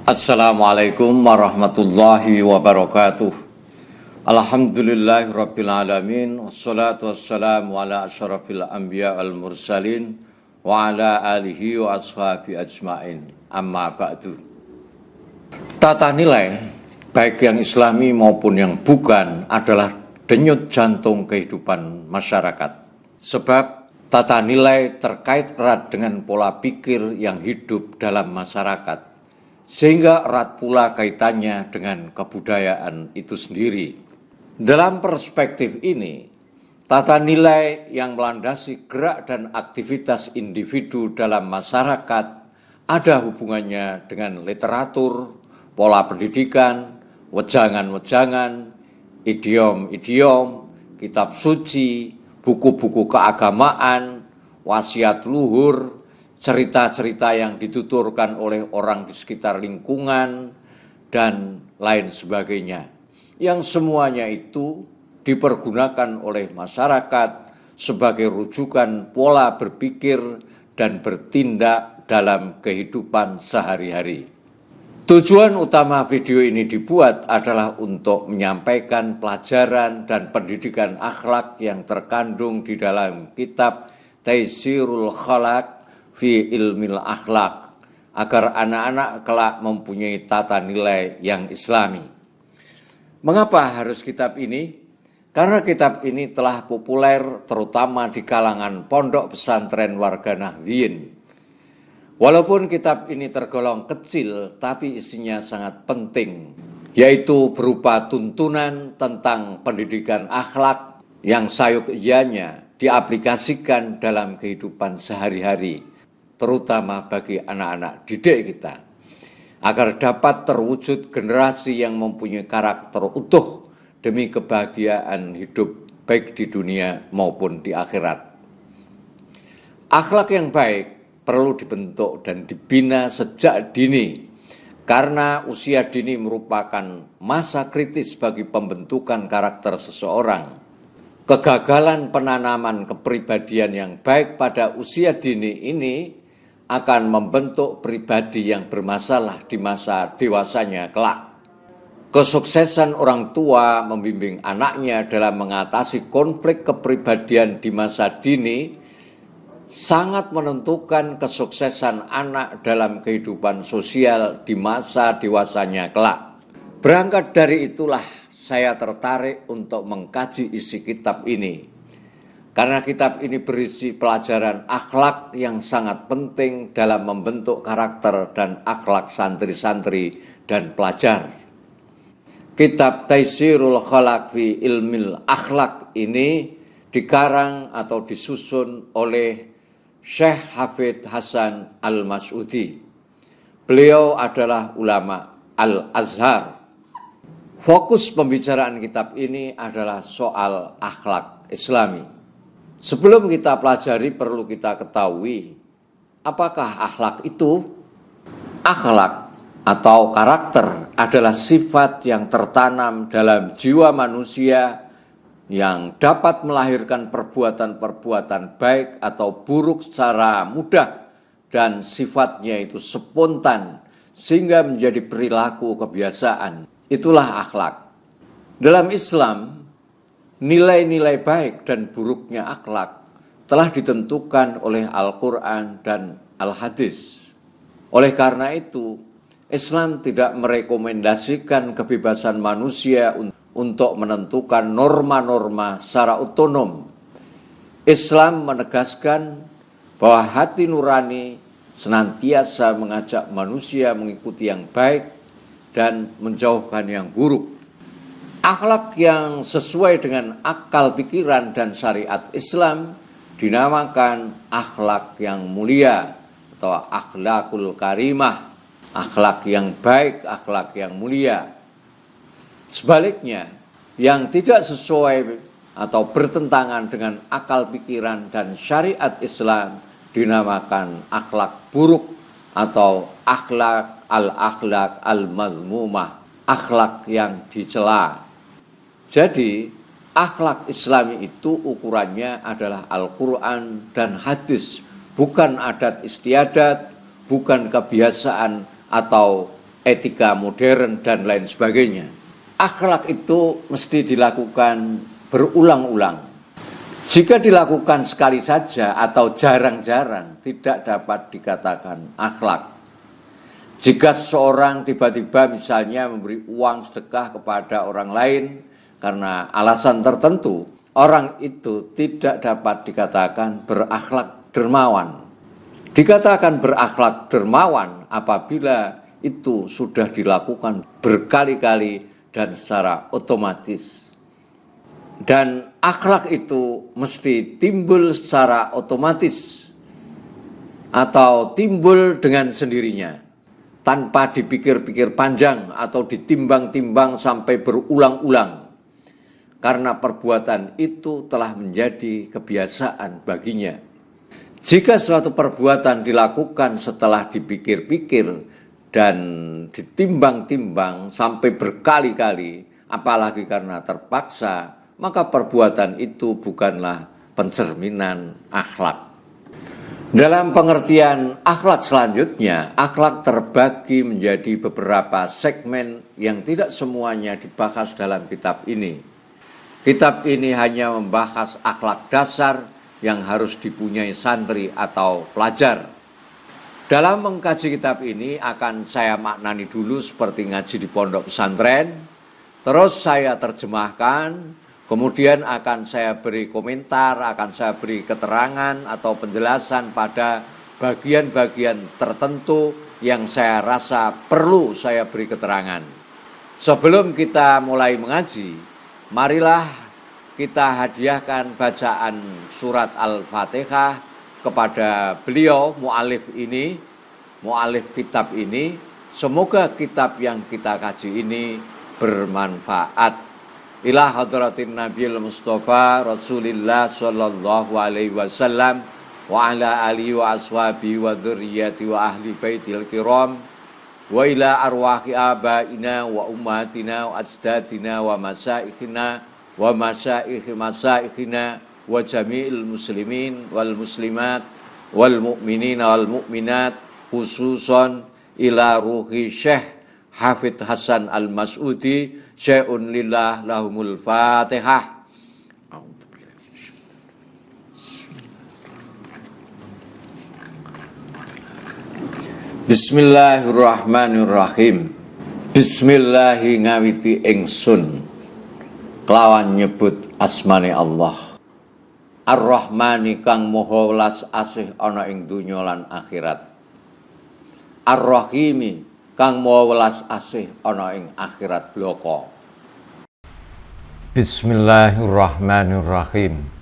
Assalamualaikum warahmatullahi wabarakatuh. Alhamdulillahirabbil alamin, wassalatu wassalamu ala asyrafil anbiya wal mursalin wa ala alihi wa ashabi ajmain. Amma ba'du. Tata nilai baik yang islami maupun yang bukan adalah denyut jantung kehidupan masyarakat. Sebab tata nilai terkait erat dengan pola pikir yang hidup dalam masyarakat, sehingga erat pula kaitannya dengan kebudayaan itu sendiri. Dalam perspektif ini, tata nilai yang melandasi gerak dan aktivitas individu dalam masyarakat ada hubungannya dengan literatur, pola pendidikan, wejangan-wejangan, idiom-idiom, kitab suci, buku-buku keagamaan, wasiat luhur, cerita-cerita yang dituturkan oleh orang di sekitar lingkungan, dan lain sebagainya. Yang semuanya itu dipergunakan oleh masyarakat sebagai rujukan pola berpikir dan bertindak dalam kehidupan sehari-hari. Tujuan utama video ini dibuat adalah untuk menyampaikan pelajaran dan pendidikan akhlak yang terkandung di dalam kitab Taysirul Khalaq fi Ilmil Akhlak, agar anak-anak kelak mempunyai tata nilai yang islami. Mengapa harus kitab ini? Karena kitab ini telah populer terutama di kalangan pondok pesantren warga Nahdliyin. Walaupun kitab ini tergolong kecil, tapi isinya sangat penting, yaitu berupa tuntunan tentang pendidikan akhlak yang sayogianya diaplikasikan dalam kehidupan sehari-hari, terutama bagi anak-anak didik kita, agar dapat terwujud generasi yang mempunyai karakter utuh demi kebahagiaan hidup baik di dunia maupun di akhirat. Akhlak yang baik perlu dibentuk dan dibina sejak dini, karena usia dini merupakan masa kritis bagi pembentukan karakter seseorang. Kegagalan penanaman kepribadian yang baik pada usia dini ini akan membentuk pribadi yang bermasalah di masa dewasanya kelak. Kesuksesan orang tua membimbing anaknya dalam mengatasi konflik kepribadian di masa dini sangat menentukan kesuksesan anak dalam kehidupan sosial di masa dewasanya kelak. Berangkat dari itulah saya tertarik untuk mengkaji isi kitab ini, karena kitab ini berisi pelajaran akhlak yang sangat penting dalam membentuk karakter dan akhlak santri-santri dan pelajar. Kitab Taysirul Khalaq fi Ilmil Akhlak ini dikarang atau disusun oleh Syekh Hafidz Hasan Al-Mas'udi. Beliau adalah ulama Al-Azhar. Fokus pembicaraan kitab ini adalah soal akhlak Islami. Sebelum kita pelajari, perlu kita ketahui, apakah akhlak itu? Akhlak atau karakter adalah sifat yang tertanam dalam jiwa manusia yang dapat melahirkan perbuatan-perbuatan baik atau buruk secara mudah, dan sifatnya itu spontan sehingga menjadi perilaku kebiasaan. Itulah akhlak. Dalam Islam, nilai-nilai baik dan buruknya akhlak telah ditentukan oleh Al-Quran dan Al-Hadis. Oleh karena itu, Islam tidak merekomendasikan kebebasan manusia untuk menentukan norma-norma secara otonom. Islam menegaskan bahwa hati nurani senantiasa mengajak manusia mengikuti yang baik dan menjauhkan yang buruk. Akhlak yang sesuai dengan akal pikiran dan syariat Islam dinamakan akhlak yang mulia atau akhlakul karimah, akhlak yang baik, akhlak yang mulia. Sebaliknya, yang tidak sesuai atau bertentangan dengan akal pikiran dan syariat Islam dinamakan akhlak buruk atau akhlak al-mazmumah, akhlak yang dicela. Jadi, akhlak Islami itu ukurannya adalah Al-Quran dan hadis, bukan adat istiadat, bukan kebiasaan atau etika modern, dan lain sebagainya. Akhlak itu mesti dilakukan berulang-ulang. Jika dilakukan sekali saja atau jarang-jarang, tidak dapat dikatakan akhlak. Jika seseorang tiba-tiba misalnya memberi uang sedekah kepada orang lain karena alasan tertentu, orang itu tidak dapat dikatakan berakhlak dermawan. Dikatakan berakhlak dermawan apabila itu sudah dilakukan berkali-kali dan secara otomatis. Dan akhlak itu mesti timbul secara otomatis atau timbul dengan sendirinya, tanpa dipikir-pikir panjang atau ditimbang-timbang sampai berulang-ulang, karena perbuatan itu telah menjadi kebiasaan baginya. Jika suatu perbuatan dilakukan setelah dipikir-pikir dan ditimbang-timbang sampai berkali-kali, apalagi karena terpaksa, maka perbuatan itu bukanlah pencerminan akhlak. Dalam pengertian akhlak selanjutnya, akhlak terbagi menjadi beberapa segmen yang tidak semuanya dibahas dalam kitab ini. Kitab ini hanya membahas akhlak dasar yang harus dipunyai santri atau pelajar. Dalam mengkaji kitab ini akan saya maknani dulu seperti ngaji di pondok pesantren, terus saya terjemahkan, kemudian akan saya beri komentar, akan saya beri keterangan atau penjelasan pada bagian-bagian tertentu yang saya rasa perlu saya beri keterangan. Sebelum kita mulai mengaji, marilah kita hadiahkan bacaan surat Al-Fatihah kepada beliau, mu'alif ini, mu'alif kitab ini. Semoga kitab yang kita kaji ini bermanfaat. Ila hadratin Nabiul Mustafa Rasulillah sallallahu alaihi wasallam wa ala alihi wa ashabihi wa dzurriyyati wa ahli baitil kiram wa ila arwahi abaina wa ummatina wa ajdadina wa masaikhina wa masaikh masaikhina wa jami'il muslimin wal muslimat wal mu'minina wal mu'minat, khususan ila ruhi Syekh Hafidz Hasan Al-Mas'udi syai'un lillah lahumul Fatihah. Bismillahirrahmanirrahim. Bismillahi ngawiti ingsun kelawan nyebut asmane Allah. Ar-Rahmani kang moho welas asih ana ing donya lan akhirat. Ar-Rahimi kang moho welas asih ana ing akhirat bloko. Bismillahirrahmanirrahim.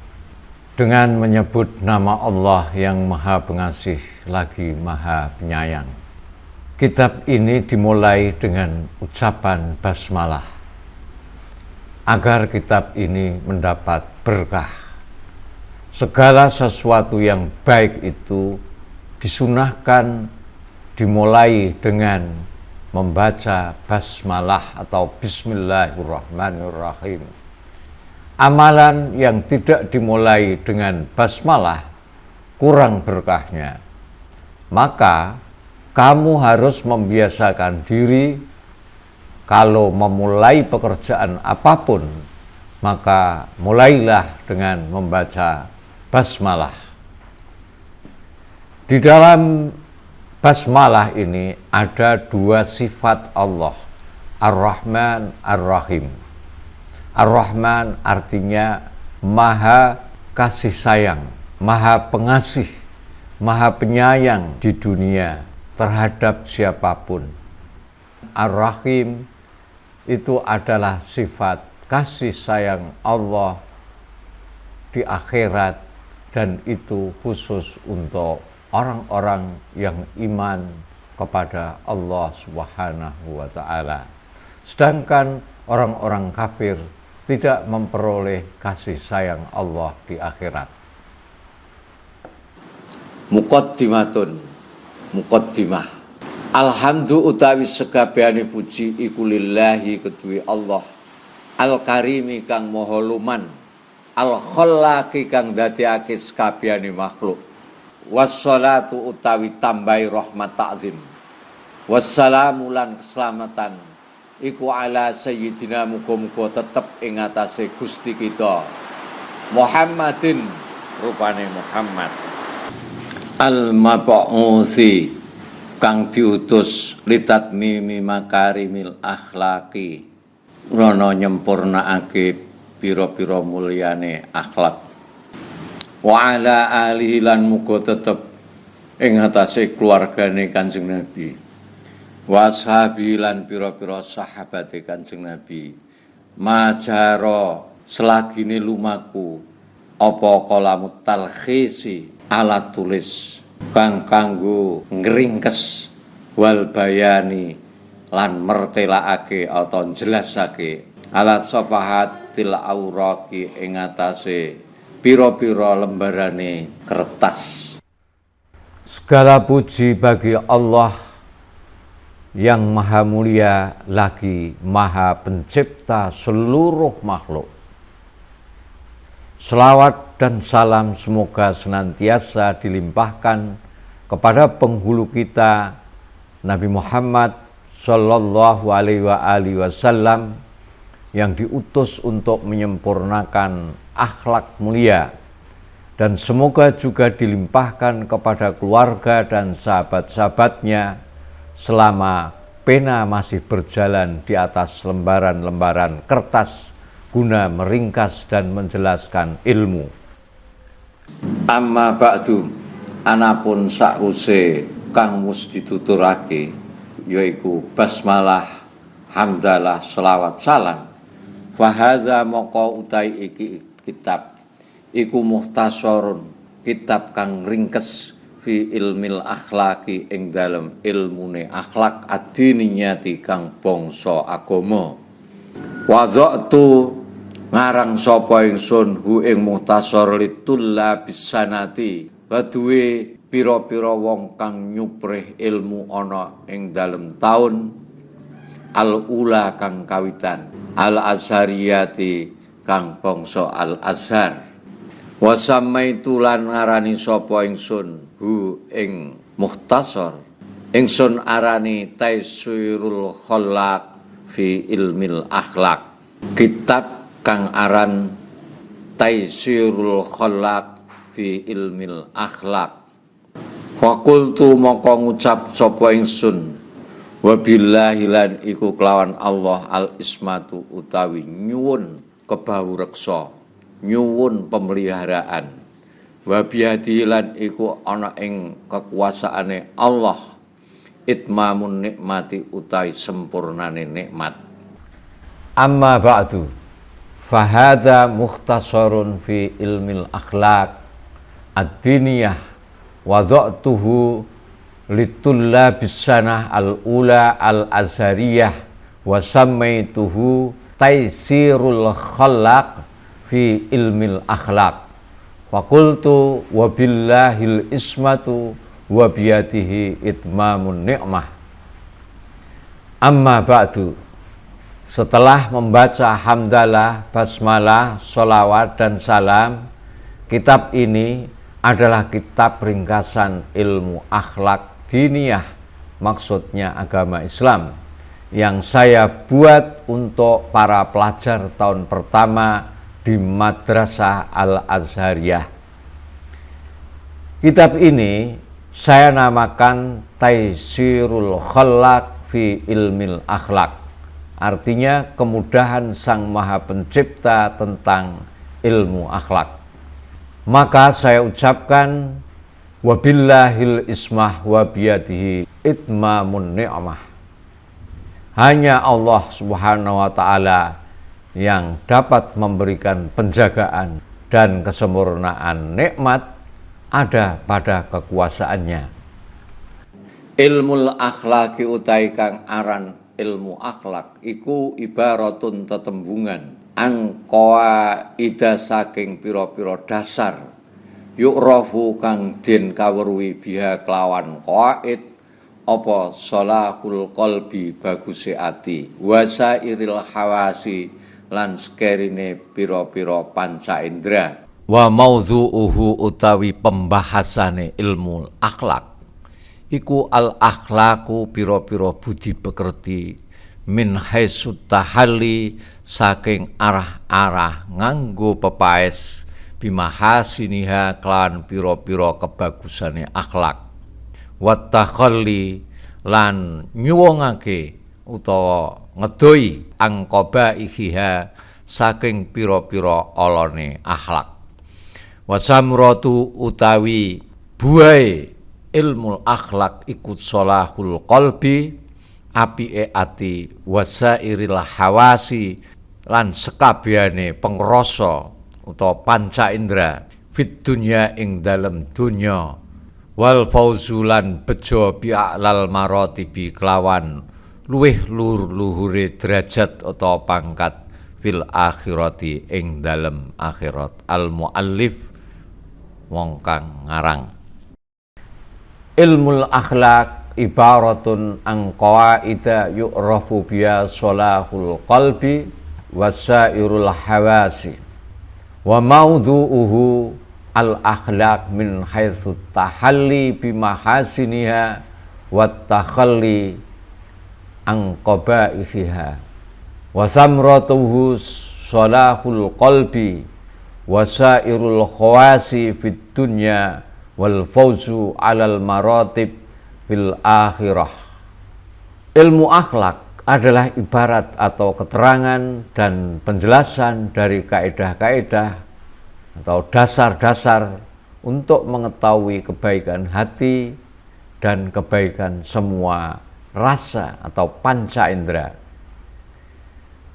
Dengan menyebut nama Allah yang Maha Pengasih lagi Maha Penyayang. Kitab ini dimulai dengan ucapan basmalah agar kitab ini mendapat berkah. Segala sesuatu yang baik itu disunahkan dimulai dengan membaca basmalah atau bismillahirrahmanirrahim. Amalan yang tidak dimulai dengan basmalah kurang berkahnya. Maka kamu harus membiasakan diri kalau memulai pekerjaan apapun, maka mulailah dengan membaca basmalah. Di dalam basmalah ini ada dua sifat Allah, Ar-Rahman, Ar-Rahim. Ar-Rahman artinya maha kasih sayang, maha pengasih, maha penyayang di dunia terhadap siapapun. Ar-Rahim itu adalah sifat kasih sayang Allah di akhirat, dan itu khusus untuk orang-orang yang iman kepada Allah Subhanahu wa ta'ala. Sedangkan orang-orang kafir tidak memperoleh kasih sayang Allah di akhirat. Muqaddimah. Alhamdu utawi sekabehane puji iku lillahi kedue Allah. Al-Karimi kang maha luman, Al-Khallaqi kang dadekake sekabehane makhluk. Wassalatu utawi tambahi rahmat ta'zim. Wassalamu lan keselamatan iku ala sayyidina muga-muga tetep ing atase Gusti kita Muhammadin rupane Muhammad al-mab'uthi kang diutus litatmimi makarimil akhlaqi rono nyempurnakake pira-pira mulyane akhlak wa ala alihi lan muga tetep ing atase keluargane Kanjeng Nabi wa ashabi lan pira-pira sahabate Kanjeng Nabi majaro selagine lumaku apa kalamut talkhisi alat tulis kang kanggo ngringkes wal bayani lan mertelakake atau jelasake alat safahatil auraqi ing atase pira-pira lembarane kertas. Segala puji bagi Allah yang maha mulia lagi maha pencipta seluruh makhluk. Selawat dan salam semoga senantiasa dilimpahkan kepada penghulu kita Nabi Muhammad Sallallahu Alaihi Wasallam yang diutus untuk menyempurnakan akhlak mulia, dan semoga juga dilimpahkan kepada keluarga dan sahabat-sahabatnya selama pena masih berjalan di atas lembaran-lembaran kertas guna meringkas dan menjelaskan ilmu. Amma ba'du, anapun sakwuse kang mus dituturake yaiku basmalah, hamdalah, selawat, salam. Fa hadza moko utai iki kitab iku muhtasarun, kitab kang ringkes fi ilmil akhlaki ing dalem ilmune akhlak adiniyati kang bangsa agama. Wadhatu ngarang sapa ingsun hu ing muhtasar litulla bisanati kaduwe pira-pira wong kang nyuprih ilmu ana ing dalem taun al-ula kang kawitan al-azhariyati kang bangsa al-azhar. Wasamaitu lan ngarani sapa ingsun hu ing mukhtasar ingsun arani Taisirul Khallaq fi ilmil akhlaq, kitab kang aran Taisirul Khallaq fi ilmil akhlaq. Fakultu moko ngucap sapa ingsun wabillahi lan iku kelawan Allah al-ismatu utawi nyuwun kebawreksa, nyuwun pemeliharaan, wa biyadihi lan iku ana ing kekuasaane Allah itmamun nikmati utai sempurnane nikmat. Amma ba'du, fahadha mukhtasarun fi ilmil akhlaq ad-diniyah wadha'tuhu litullabis sanah al-ula al-azhariyah wa sammaituhu Taisirul Khallaq fi ilmil akhlaq. Fakultu wabillahil ismatu wa biyadihi itmamun ni'mah. Amma ba'du, setelah membaca hamdalah, basmalah, sholawat dan salam, kitab ini adalah kitab ringkasan ilmu akhlak diniyah, maksudnya agama Islam, yang saya buat untuk para pelajar tahun pertama di Madrasah Al-Azhariyah. Kitab ini saya namakan Taisirul Khallaq fi ilmil akhlaq, artinya kemudahan Sang Maha Pencipta tentang ilmu akhlak. Maka saya ucapkan wabillahil ismah wa biyadihi itmamun ni'mah. Hanya Allah Subhanahu wa taala yang dapat memberikan penjagaan dan kesempurnaan nikmat ada pada kekuasaannya. Ilmul akhlaki utai kang aran ilmu akhlak iku ibaratun tetembungan angkoa ida saking pira-pira dasar yukrafu kang den kawruhi biha kelawan qaid apa salahul qalbi baguse ati wasairil hawasi lan sekerine pira-pira panca indra wa maudhu'uhu utawi pembahasane ilmu akhlak iku al akhlaku piro-piro budi pekerti min haitsut tahalli saking arah-arah nganggo pepaes bimahasiniha klan piro-piro kebagusane akhlak wat takhalli lan nyuwungake utawa ngedoi angkoba ihiha saking piro-piro olone akhlak wasamratu utawi buai ilmu akhlak ikut solahul qalbi apike ati wasairil hawasi lan sekabehane pengrasa utawa panca indra fit dunya ing dalem dunya wal fauzulan bejo bi'alal maratibi kelawan luweh luhure derajat utawa pangkat fil akhirati ing dalem akhirat. Al muallif wong kang ngarang. Ilmul akhlak ibaratun an qawaida yu'rafu biya solahul qalbi wasairul hawasi wa maudhu'uhu al akhlaq min haitsu tahalli bimahasiniha wat takhalli an qabaihiha wa samratuhu solahul qalbi wasairul khawasi fid dunya wal fauzu alal maratib fil akhirah. Ilmu akhlak adalah ibarat atau keterangan dan penjelasan dari kaidah-kaidah atau dasar-dasar untuk mengetahui kebaikan hati dan kebaikan semua rasa atau panca indera.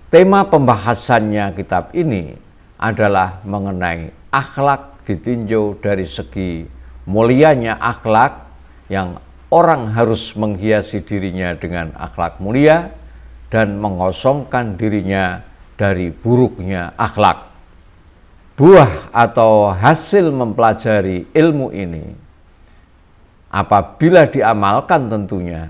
Tema pembahasannya kitab ini adalah mengenai akhlak ditinjau dari segi mulianya akhlak yang orang harus menghiasi dirinya dengan akhlak mulia dan mengosongkan dirinya dari buruknya akhlak. Buah atau hasil mempelajari ilmu ini apabila diamalkan tentunya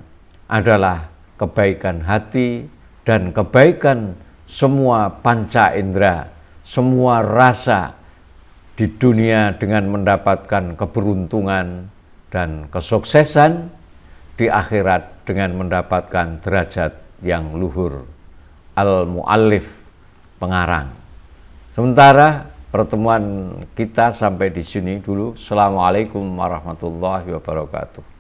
adalah kebaikan hati dan kebaikan semua panca indera, semua rasa di dunia dengan mendapatkan keberuntungan dan kesuksesan, di akhirat dengan mendapatkan derajat yang luhur. Al-Muallif, pengarang. Sementara pertemuan kita sampai di sini dulu. Assalamualaikum warahmatullahi wabarakatuh.